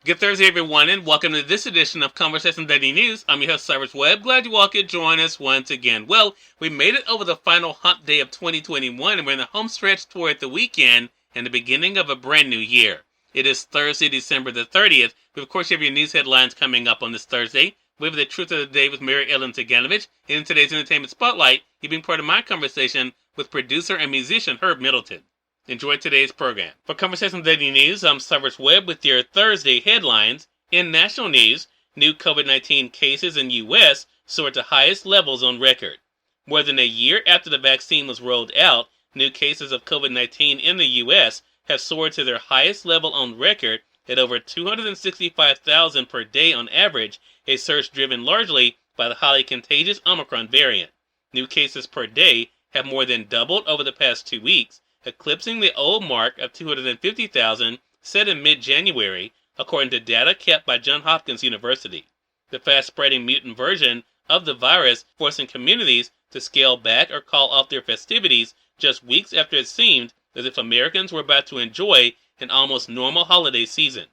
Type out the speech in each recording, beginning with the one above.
Good Thursday, everyone, and welcome to this edition of Conversation Daily News. I'm your host, Cyrus Webb. Glad you all could join us once again. Well, we made it over the final hump day of 2021, and we're in the home stretch toward the weekend and the beginning of a brand new year. It is Thursday, December the 30th. We, of course, have your news headlines coming up on this Thursday. We have the truth of the day with Mary Ellen Ciganovich. In today's Entertainment Spotlight, you've been part of my conversation with producer and musician Herb Middleton. Enjoy today's program. For Conversation Daily News, I'm Cyrus Webb with your Thursday headlines. In national news, new COVID-19 cases in U.S. soared to highest levels on record. More than a year after the vaccine was rolled out, new cases of COVID-19 in the U.S. have soared to their highest level on record at over 265,000 per day on average, a surge driven largely by the highly contagious Omicron variant. New cases per day have more than doubled over the past 2 weeks, eclipsing the old mark of 250,000 set in mid-January, according to data kept by Johns Hopkins University. The fast-spreading mutant version of the virus forcing communities to scale back or call off their festivities just weeks after it seemed as if Americans were about to enjoy an almost normal holiday season.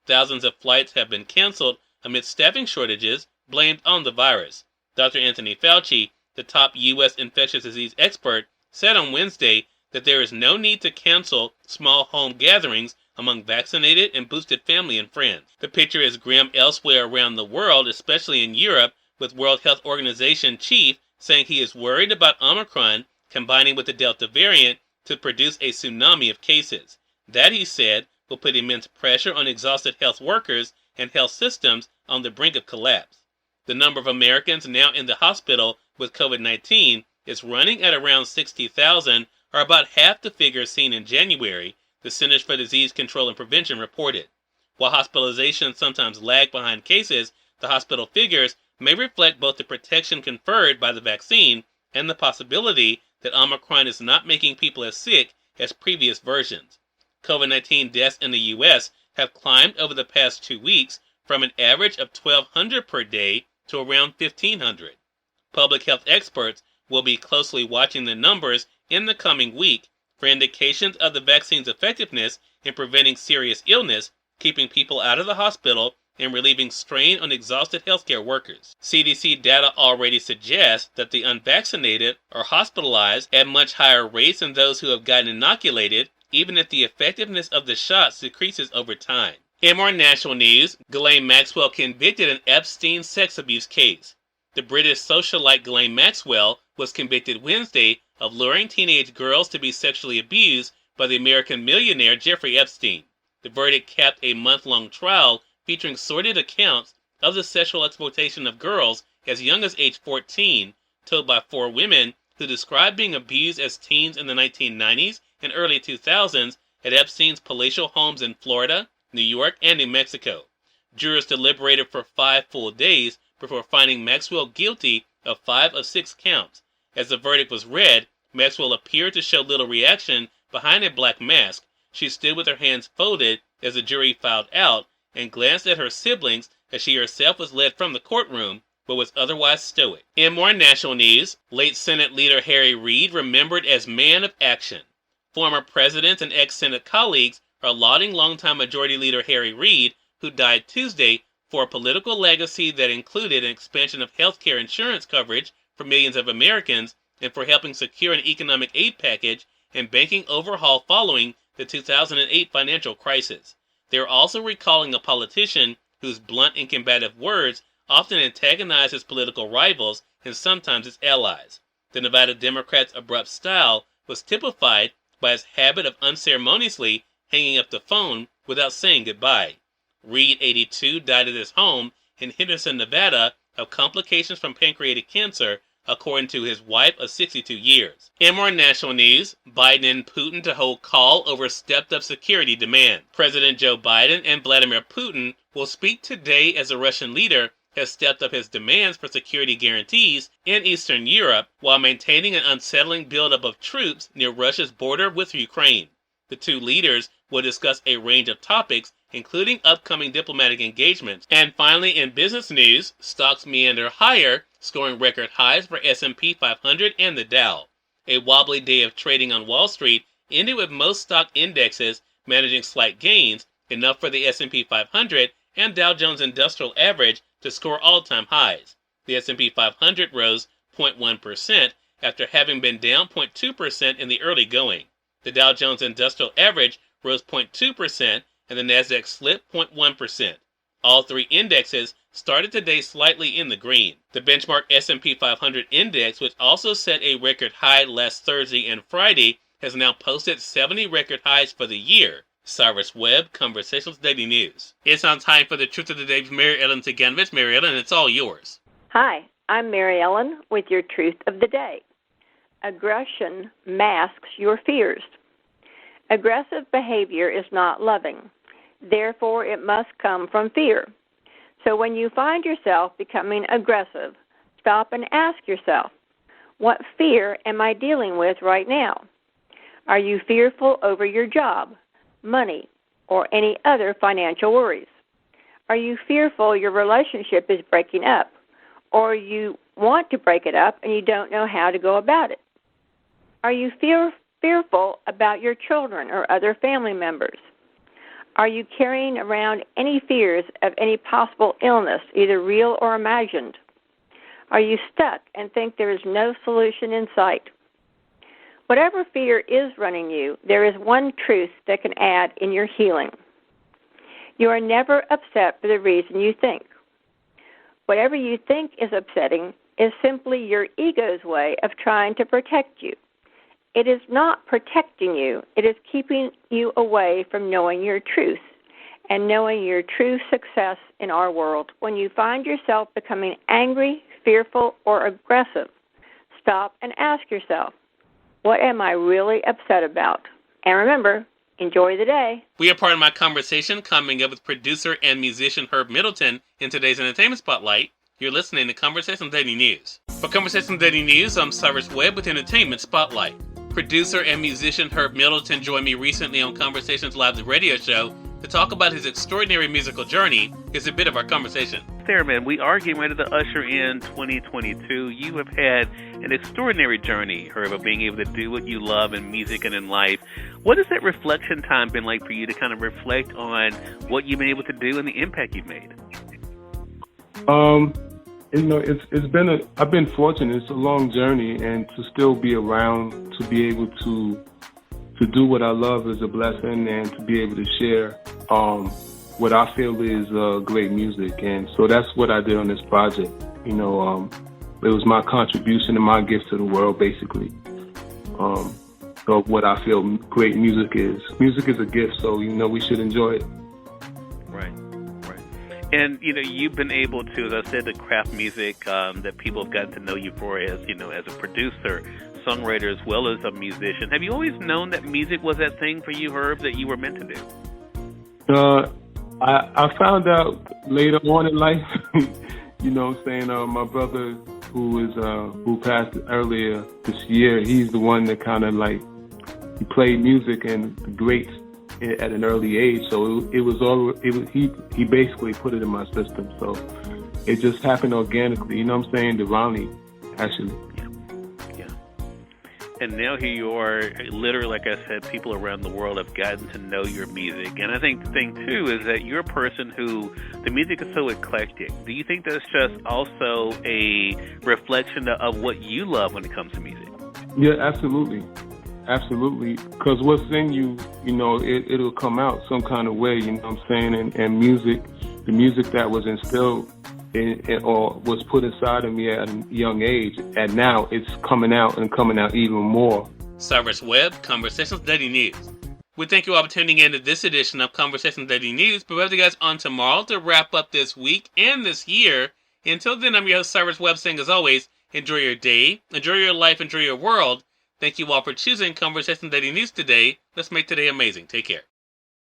Thousands of flights have been canceled amid staffing shortages blamed on the virus. Dr. Anthony Fauci, the top U.S. infectious disease expert, said on Wednesday that there is no need to cancel small home gatherings among vaccinated and boosted family and friends. The picture is grim elsewhere around the world, especially in Europe, with World Health Organization chief saying he is worried about Omicron combining with the Delta variant to produce a tsunami of cases. That, he said, will put immense pressure on exhausted health workers and health systems on the brink of collapse. The number of Americans now in the hospital with COVID-19 is running at around 60,000, or about half the figure seen in January, the Centers for Disease Control and Prevention reported. While hospitalizations sometimes lag behind cases, the hospital figures may reflect both the protection conferred by the vaccine and the possibility that Omicron is not making people as sick as previous versions. COVID-19 deaths in the U.S. have climbed over the past 2 weeks from an average of 1,200 per day to around 1,500. Public health experts will be closely watching the numbers in the coming week for indications of the vaccine's effectiveness in preventing serious illness, keeping people out of the hospital, and relieving strain on exhausted healthcare workers. CDC data already suggests that the unvaccinated are hospitalized at much higher rates than those who have gotten inoculated, even if the effectiveness of the shots decreases over time. In more national news, Ghislaine Maxwell convicted in Epstein sex abuse case. The British socialite Ghislaine Maxwell was convicted Wednesday of luring teenage girls to be sexually abused by the American millionaire Jeffrey Epstein. The verdict capped a month-long trial featuring sordid accounts of the sexual exploitation of girls as young as age 14, told by 4 women who described being abused as teens in the 1990s and early 2000s at Epstein's palatial homes in Florida, New York, and New Mexico. Jurors deliberated for 5 full days before finding Maxwell guilty of 5 of 6 counts. As the verdict was read, Maxwell appeared to show little reaction behind a black mask. She stood with her hands folded as the jury filed out and glanced at her siblings as she herself was led from the courtroom, but was otherwise stoic. In more national news, late Senate leader Harry Reid remembered as man of action. Former presidents and ex-Senate colleagues are lauding longtime Majority Leader Harry Reid, who died Tuesday, for a political legacy that included an expansion of health care insurance coverage for millions of Americans, and for helping secure an economic aid package and banking overhaul following the 2008 financial crisis. They are also recalling a politician whose blunt and combative words often antagonize his political rivals and sometimes his allies. The Nevada Democrat's abrupt style was typified by his habit of unceremoniously hanging up the phone without saying goodbye. Reid, 82, died at his home in Henderson, Nevada, of complications from pancreatic cancer, according to his wife of 62 years. In more national news, Biden and Putin to hold call over stepped-up security demand. President Joe Biden and Vladimir Putin will speak today as the Russian leader has stepped up his demands for security guarantees in Eastern Europe while maintaining an unsettling buildup of troops near Russia's border with Ukraine. The two leaders will discuss a range of topics, including upcoming diplomatic engagements. And finally, in business news, stocks meander higher, scoring record highs for S&P 500 and the Dow. A wobbly day of trading on Wall Street ended with most stock indexes managing slight gains, enough for the S&P 500 and Dow Jones Industrial Average to score all-time highs. The S&P 500 rose 0.1% after having been down 0.2% in the early going. The Dow Jones Industrial Average rose 0.2% and the Nasdaq slipped 0.1%. All three indexes started today slightly in the green. The benchmark S&P 500 index, which also set a record high last Thursday and Friday, has now posted 70 record highs for the year. Cyrus Webb, Conversations Daily News. It's on time for the Truth of the Day with Mary Ellen Ciganovich. Mary Ellen, it's all yours. Hi, I'm Mary Ellen with your Truth of the Day. Aggression masks your fears. Aggressive behavior is not loving. Therefore, it must come from fear. So when you find yourself becoming aggressive, stop and ask yourself, what fear am I dealing with right now? Are you fearful over your job, money, or any other financial worries? Are you fearful your relationship is breaking up, or you want to break it up and you don't know how to go about it? Are you fearful about your children or other family members? Are you carrying around any fears of any possible illness, either real or imagined? Are you stuck and think there is no solution in sight? Whatever fear is running you, there is one truth that can add in your healing. You are never upset for the reason you think. Whatever you think is upsetting is simply your ego's way of trying to protect you. It is not protecting you. It is keeping you away from knowing your truth and knowing your true success in our world. When you find yourself becoming angry, fearful, or aggressive, stop and ask yourself, what am I really upset about? And remember, enjoy the day. We are part of my conversation coming up with producer and musician Herb Middleton in today's Entertainment Spotlight. You're listening to Conversations Daily News. For Conversations Daily News, I'm Cyrus Webb with Entertainment Spotlight. Producer and musician Herb Middleton joined me recently on Conversations Live, the radio show, to talk about his extraordinary musical journey. Here's a bit of our conversation. There, man, we are getting ready to usher in 2022. You have had an extraordinary journey, Herb, of being able to do what you love in music and in life. What has that reflection time been like for you to kind of reflect on what you've been able to do and the impact you've made? I've been fortunate. It's a long journey, and to still be around, to be able to do what I love is a blessing, and to be able to share what I feel is great music. And so that's what I did on this project. It was my contribution and my gift to the world, basically. So what I feel great music is. Music is a gift, so we should enjoy it. Right. And, you've been able to, as I said, to craft music that people have gotten to know you for as a producer, songwriter, as well as a musician. Have you always known that music was that thing for you, Herb, that you were meant to do? I found out later on in life, my brother who passed earlier this year, he's the one that kind of he played music and the greats at an early age, so he basically put it in my system, so it just happened organically, divinely, actually. Yeah. And now here you are, literally, like I said, people around the world have gotten to know your music, and I think the thing too is that you're a person who, the music is so eclectic. Do you think that's just also a reflection of what you love when it comes to music? Yeah, absolutely. Absolutely, because what's in you, it'll come out some kind of way, and music, the music that was instilled or was put inside of me at a young age, and now it's coming out even more. Cyrus Webb, Conversations Daily News. We thank you all for tuning in to this edition of Conversations Daily News, but we'll have you guys on tomorrow to wrap up this week and this year. Until then, I'm your host, Cyrus Webb, saying as always, enjoy your day, enjoy your life, enjoy your world. Thank you all for choosing Conversation Daily News today. Let's make today amazing. Take care.